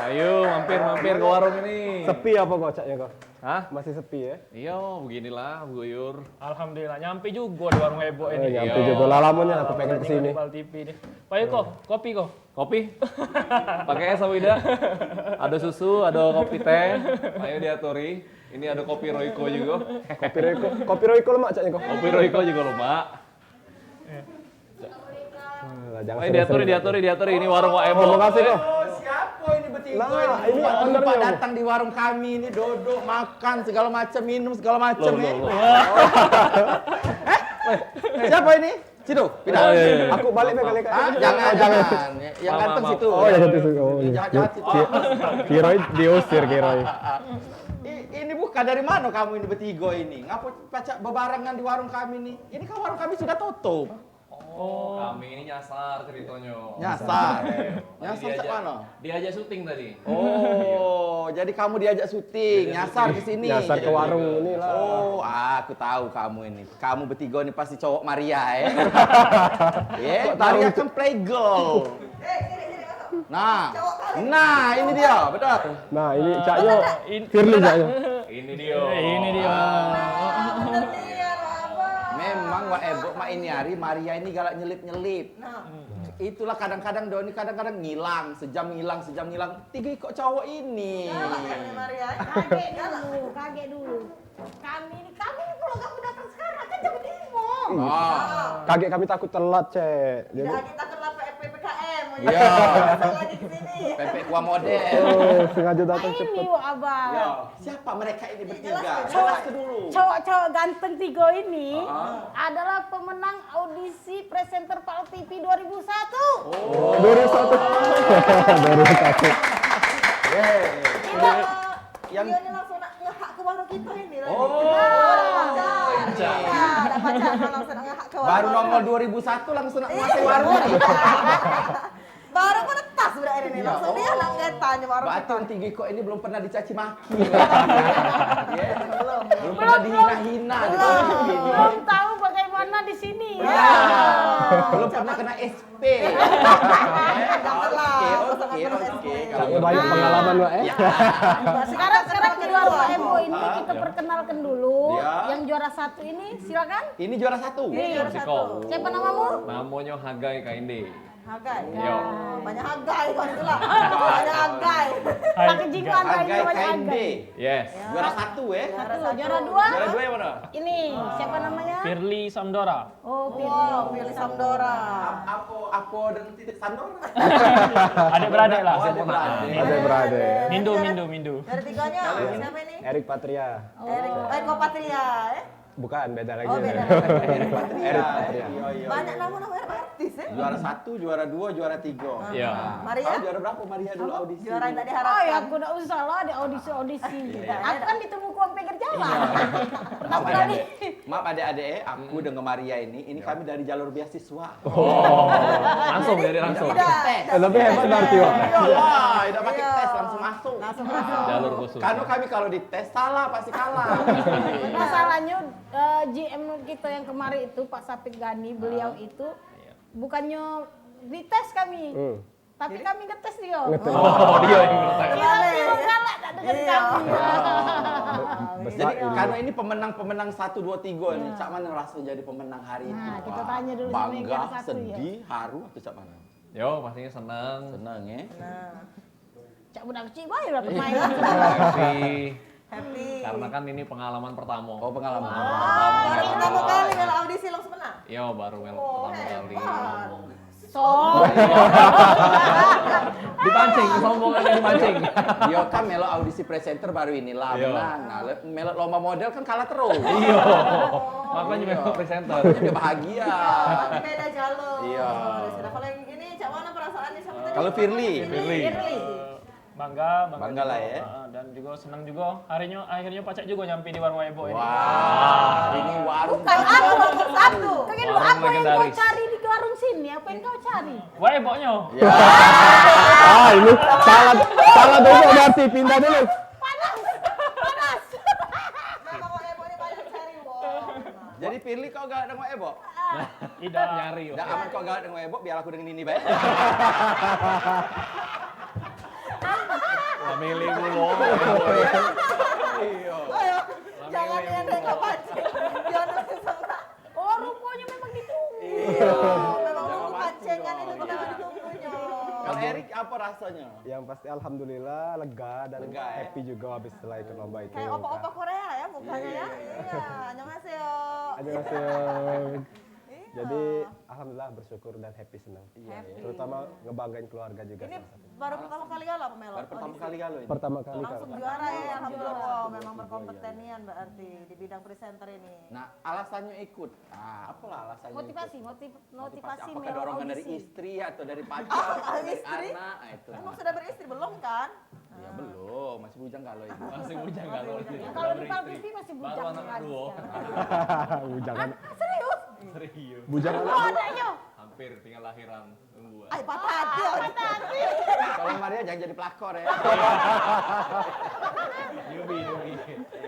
Ayo mampir ke warung ini. Sepi apa kok caknya kok? Hah? Masih sepi ya? Iya, beginilah Bu Yur. Alhamdulillah nyampe juga di warung Ebo ini. Nyampe juga lah lamanya aku pengen kesini. Tinggal TV nih. Pak Yuko, kopi kok. Kopi? Pakai es apa tidak? Ada susu, ada kopi teh. Ayo diaturi. Ini ada kopi Royco juga. Kopi Royco lemak caknya kok. Kopi Royco juga loh, Mak. Ayo diaturi. Ini warung Wak Ebo. Terima kasih kok. Siapa ini bertiga Nah, ini Lupa ownernya. datang di warung kami ini, duduk, makan, segala macam, minum, segala macam Loh. Siapa ini? Situ, pindah. Oh, iya. Aku balik kali kali. Ah, jangan. Yang Maaf, ganteng maaf. situ. Oh ya gitu. Oh iya. Jahat situ. Kiroy diusir Kiroy. Ini bukan dari mana kamu ini bertiga ini? Ngapa pacak bebarengan di warung kami nih? Ini kan warung kami sudah tutup. Oh, kami ini nyasar ceritanya. Nyasar. Tadi Nyasar diajak- ke mana? Diajak syuting tadi. Oh, jadi kamu diajak syuting, nyasar ke sini. Nyasar ke warung ini lah. Oh, aku tahu kamu ini. Kamu bertiga ini pasti cowok Maria ya. Ya, Maria kan playgirl. Nah, ini dia, betul. Nah ini caknya Firly caknya. Ini dia. Ini dia. Memang Wak Ebo mak ini hari Maria ini galak nyelip-nyelip. Itulah kadang-kadang Doni kadang-kadang ngilang, sejam ngilang. Tiga kok cowok ini. Kaget dulu. Kami ini kalau kamu datang sekarang kan jam 5. Kaget kami takut telat cek. Jadi Kita kenal PPKM. Iya. Lagi ke sini. Pepek gua model. sengaja datang Ini cepet. Wak Abang. Ya, siapa mereka ini bertiga? Jelas, Jelaskan dulu. Cowok-cowok ganteng tiga ini adalah pemenang audisi presenter PAL TV 2001. 2001. 2001. Yang Dia ini langsung nak ngehak ke warung kita ini. Oh. Ada pacar langsung nak ngehak ke warung. baru nongol 2001 langsung nak menguasai warung ini. Baru menetas berarti ini. Langsung dia nak ngetanya warung Berarti kita. yang tinggi kok ini belum pernah dicaci maki. Ya, belum pernah dihina-hina. Belum tahu bagaimana di sini. Belum pernah kena SP. Oke. Caknya banyak pengalaman Wak ya. Sekarang di warung Ebo ini kita perkenalkan dulu. Ya. Yang juara satu ini silakan. Ini juara satu. Ini juara Siko. satu. Siapa namamu? Namanya Hagai Kainde. Hagai. Iya. Banyak Hagai kan itulah. Banyak Hagai. Pakai jingo antara ini Hargai banyak KND. Hagai. Yes. Juara satu ya. Satu, juara dua. Juara dua yang mana? Ini siapa namanya? Firly Samdora. Oh, Firly Samdora. Apa dan titik sandor? Adik-beradik lah. Oh, adik-beradik. Ada berada. Mindu. Dari tiganya siapa ini? Erik Patria. Erik Kopatria, Bukan beda lagi. Oh, beda. Erik Patria. Iya. Banyak nama-nama artis ya. Juara satu, juara dua, juara tiga. Iya. Maria? Tahu juara berapa Maria dulu audisi? Juara yang tak diharapkan. Oh ya, aku enggak usah lah di audisi. Aku kan ditemu kuang pinggir jalan. Pertama Maaf kali. adik-adik, maaf adik-adik, aku dengan Maria ini kami dari jalur beasiswa. Langsung dari langsung. Lebih hebat berarti Wak. Wah, tidak pakai tes langsung masuk. Langsung masuk. Jalur khusus. Karena kami kalau dites salah pasti kalah. Masalahnya GM kita yang kemarin itu Pak Sapik Gani, beliau itu bukannya dites kami. Tapi kami ngetes dia. Oh, dia yang ngetes. Dia galak tak dengan kami. Jadi karena ini pemenang-pemenang 1, 2, 3 ini, Cak mana rasa jadi pemenang hari ini? Nah, kita tanya dulu sama yang Bangga, juara satu, sedih, haru atau Cak mana? Yo, pastinya senang. Senang ya? Cak budak kecil bae lah pemain. Happy. Happy. Karena kan ini pengalaman pertama. Oh pengalaman. Pertama kali melo audisi langsung menang. Yo, baru mel pertama kali. So, Dipancing, kesombongannya dipancing. Dia kan melo audisi presenter baru inilah Iya. menang. Nah, melo lomba model kan kalah terus. Iya. Makanya memang presenter. Dia bahagia. tapi beda jalur. Iya. Sudah kalau yang ini Cak mana perasaannya sama tadi? Kalau Firly, Firly. Bangga Bangga lah ya. Dan juga senang juga. Akhirnya Pacak juga nyampe di warung Ebo ini. Wah, ini warung. Bukan aku nomor satu. Kan lu Warung apa yang kau legendaris. cari di warung sini? Apa yang kau cari? Wah Ebo-nya. Ya. Ini salah dulu berarti pindah dulu. Panas. Nama kau Ebo ini banyak cari, wow. Jadi Firly kau kok galak dengan Ebo? Tidak. Nyari. Udah aman kok galak dengan Ebo, biar aku dengan ini baik. Milih mulu. Iya. Ayo, jangan yang nengok pancing. Jangan sama. Oh, rupanya memang ditunggu. Iya, memang Jangan nunggu mancing pancingan dong. itu Iya. memang ditunggunya. Kalau Erik apa rasanya? Yang pasti alhamdulillah lega dan Lega, ya? happy juga habis setelah ikut lomba itu. Kayak opa-opa Korea ya mukanya ya. Iya, annyeonghaseyo. Annyeonghaseyo. Iya. Jadi alhamdulillah bersyukur dan happy senang. Happy. Terutama ngebanggain keluarga juga Ini salah satu. baru pertama kali galau Pak Melo? Baru pertama kali galau ini. Pertama kali Langsung Kak. juara ya, alhamdulillah. Wow, memang berkompetenian berarti di bidang presenter ini. Nah, alasannya ikut. Nah, apalah alasannya Motivasi, ikut? motivasi Apakah Melo dorongan dari audisi. istri atau dari pacar atau dari Istri? anak? Nah, itu. Emang sudah beristri belum kan? Ya belum, masih bujang galau ini. Masih bujang kalau Ya, kalau di Pal TV masih bujang Baru anak sekali kedua. sekarang. Bujangan. Serius? Serius. Bujangan. Oh, adanya. Hampir tinggal lahiran. Tunggu. Ay, patah hati. Tolong Maria jangan jadi pelakor ya. Newbie.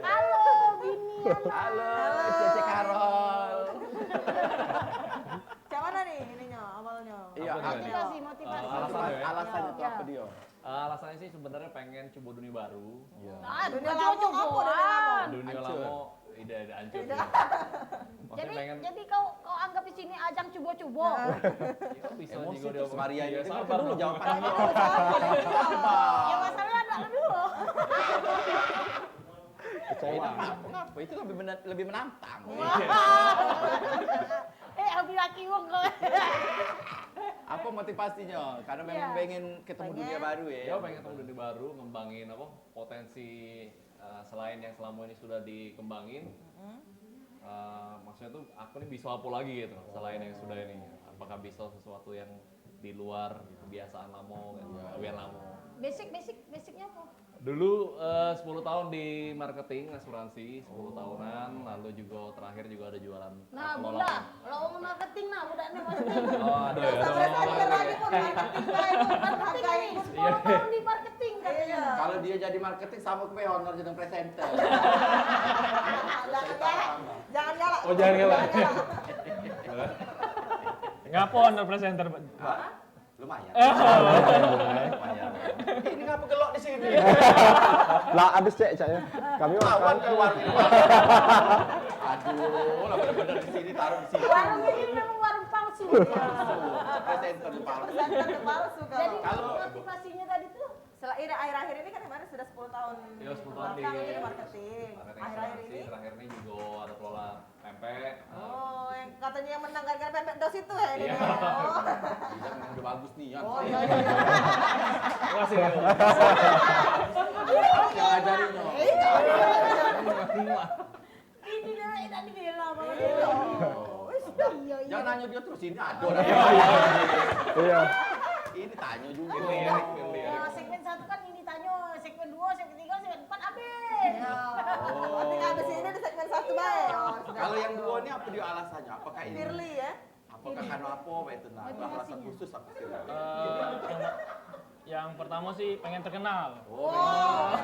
Halo, Bini. Halo, Cece Karol. Cak mana nih ininya awalnya? Iya, Apa nih? Motivasi, motivasi. Alasannya ya? Alasannya tuh Iya. apa dia? Alasannya sih sebenarnya pengen coba dunia baru. Ah, Dunia bukan lama coba-coba. apa dunia lama? Dunia Hancur. lama ide hancur. Maksudnya Jadi, pengen jadi kau anggap di sini ajang cubo-cubo. ya, bisa Emosi juga terus dia. Maria Iya, ini. sabar Dengar dulu dong. jawabannya. Ya masalahnya ada dulu. Kecewa. Kenapa? Itu lebih menantang. Habis laki wong kau. Apa motivasinya? Karena memang Iya. pengen ketemu dunia baru ya. Ya pengen ketemu dunia baru, ngembangin apa potensi selain yang selama ini sudah dikembangin. Maksudnya tuh aku nih bisa apa lagi gitu selain yang sudah ini. Apakah bisa sesuatu yang di luar kebiasaan lama, kebiasaan lama. Basicnya apa? Dulu 10 tahun di marketing asuransi, 10 tahunan, lalu juga terakhir juga ada jualan. Nah, pengelolaan. Bunda, lowongan marketing nah, budak nih marketing. Oh, ada ya. Sampai ada saya lagi ya. pun marketing kayak itu Marketing hargai. ini 10 tahun di marketing katanya. Iya. Kalau dia jadi marketing sama ke honor jadi presenter. Jangan galak. Oh, jangan galak. Ngapa under presenter? Lumayan. Lumayan. Ini ngapa gelok di sini? Lah habis cek ya. Kami Lawan makan. keluar ini. Aduh, lah bener-bener di sini taruh di sini. Warung ini memang warung palsu. Presenter di palsu. Presenter palsu Jadi kalau. kalau motivasinya tadi tuh Setelah ini akhir-akhir ini kan kemarin sudah 10 tahun. Iya, 10 tahun di belakang jadi marketing. marketing Akhir-akhir asuransi, ini. terakhir ini juga ada kelola pempek. Oh, yang katanya yang menang gara-gara pempek dos itu ya ini. Iya. Oh. Yang udah bagus nih ya. Oh iya iya. Masih Yang ajarin no. ini dah tadi dia lama Iya. Wis dah. Iya, iya. Jangan nanya dia terus ini ada. Iya. Ini tanya juga. Oh, segmen 1 kan ini tanya, segmen 2, segmen 3, segmen 4 habis. Ya. Nanti habis ini di segmen 1 baik. Oh, sudah. Kalau yang dua ini apa dia alasannya? Apakah ini? Firly ya. Apakah karena apa itu? Nah, ada alasan khusus apa sih? Yang pertama sih pengen terkenal. Oh,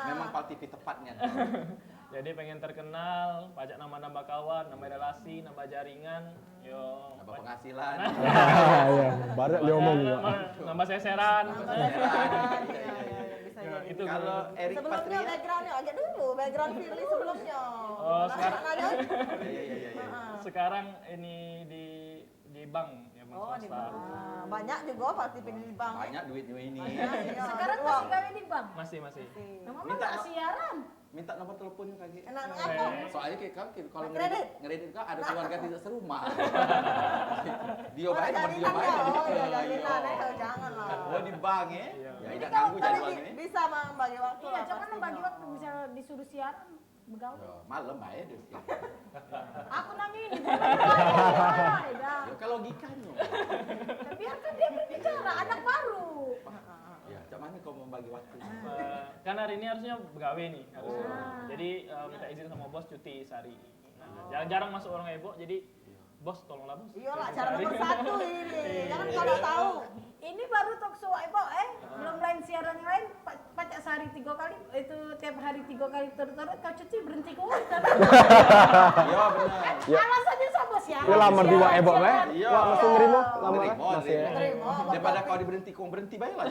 memang Pal TV tepatnya. Jadi pengen terkenal, pajak nama-nambah kawan, nambah relasi, nambah jaringan, yo. Apa penghasilan? Iya, baru dia ngomong ya. Nambah seseran. Bisa Ya, jadi. itu Kalau Erik Sebelumnya Patria, backgroundnya agak dulu, background Firly sebelumnya. Oh, sekarang- Nanya. iya. Sekarang ini di bank, ya bank Oh, di swasta. bank. Banyak juga Pak TV di bank. banyak duitnya ini. Iya, Sekarang ada masih uang. gawe di bank. Masih. Mama Minta, enggak siaran. Minta nomor teleponnya kaki. Enak apa? Soalnya kayak kan kalau Kredit? ngeredit kan ada keluarga tidak serumah. Dia Oh, baik, nomor dia jaminan baik. ya. Oh, ya Iya. jaminan ya. Jangan lah. Oh di bank ya? Iya. Ya Ini tidak kau ganggu tadi jadwalnya. bisa membagi waktu. Iya, lah cuman pastinya. bagi waktu bisa disuruh siaran begawe. Ya, malam baik dia. Aku nanya ini, bukan dah. Ya kan logikanya. Biarkan dia berbicara, anak baru. Ya, cak mana kau membagi waktu? Kan hari ini harusnya begawe nih, harusnya. Oh. Jadi minta izin sama bos cuti sehari. Nah, jarang-jarang masuk orang heboh, jadi Bos, tolonglah bos. Iyalah cara nomor 1 ini. Jangan kalau tahu. Ini baru talk show belum lain siaran yang lain. Pajak sehari 3 kali, itu tiap hari 3 kali turut-turut kau cuci berhenti kau. Iya benar. Alasannya sama siaran. Ya lamar di Wak Ebok lah. Iya. Wak masih nerimo lamar Nerimo, masih. Ya. nerimo. Daripada kau diberhenti, kau berhenti baiklah.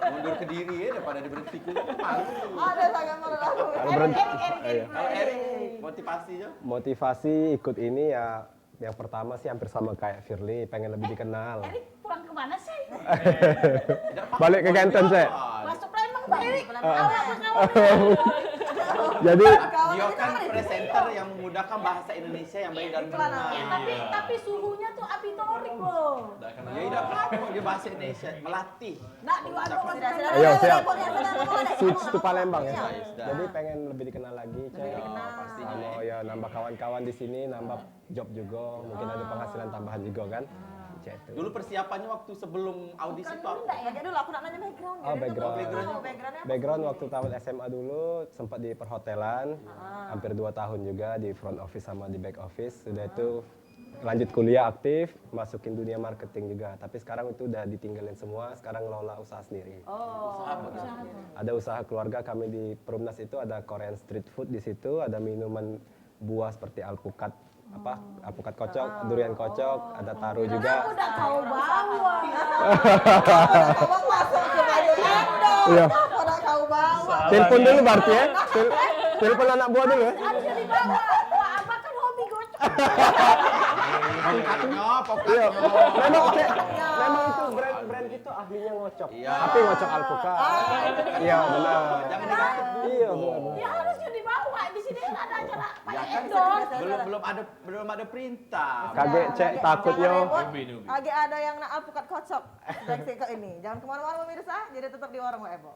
Mundur ke diri ya daripada diberhenti kau. Ada sangat menurut Kalau berhenti. Iya. Kalau Erik, motivasinya? Motivasi ikut ini ya yang pertama sih hampir sama kayak Firly, pengen lebih dikenal. Erik pulang kemana sih? Balik ke Kenten, Cek. Masuk Lembang Pak Erik. Jadi Dia kan presenter yang memudahkan bahasa Indonesia yang baik dan benar. Ya, tapi suhunya tuh apitorik loh. Udah kenal. Ya tidak apa-apa dia bahasa Indonesia melatih. Nah, di Waduk masuk Lembang. Ayo, siap. Sudah. switch to Palembang ya. Iya, sudah. Jadi pengen lebih dikenal lagi, Cek. Pastinya. Mau ya nambah kawan-kawan di sini, nambah job juga, mungkin ada penghasilan tambahan juga kan. Cek itu. Dulu persiapannya waktu sebelum audisi itu apa? Tanya dulu aku nak nanya background. Oh, background. Backgroundnya apa? Background waktu tahun SMA dulu sempat di perhotelan, hampir 2 tahun juga di front office sama di back office. Sudah itu lanjut kuliah aktif, masukin dunia marketing juga. Tapi sekarang itu udah ditinggalin semua, sekarang ngelola usaha sendiri. Ada usaha keluarga kami di Perumnas itu, ada Korean street food di situ, ada minuman buah seperti alpukat, alpukat kocok, durian kocok, ada taru juga. Aku udah kau bawa. Kamu masuk ke baju endor. Iya. Pada kau bawa. Telepon dulu berarti ya. Telepon anak buah dulu ya. Harusnya dibawa. Wah, abah kan hobi gocok. Pokoknya, Iya. pokoknya. Memang Cek, memang itu brand itu ahlinya ngocok. Iya. Tapi ngocok alpukat. Iya benar. Jangan negatif. Iya benar. Ya harusnya dibawa. Di sini kan ada acara Ya pajak kan endor. belum ada perintah. Kaget Cek, takutnya. Nubi. Lagi ada yang nak alpukat kocok. Dari ini. Jangan kemana-mana pemirsa. Jadi tetap di warung Ebo.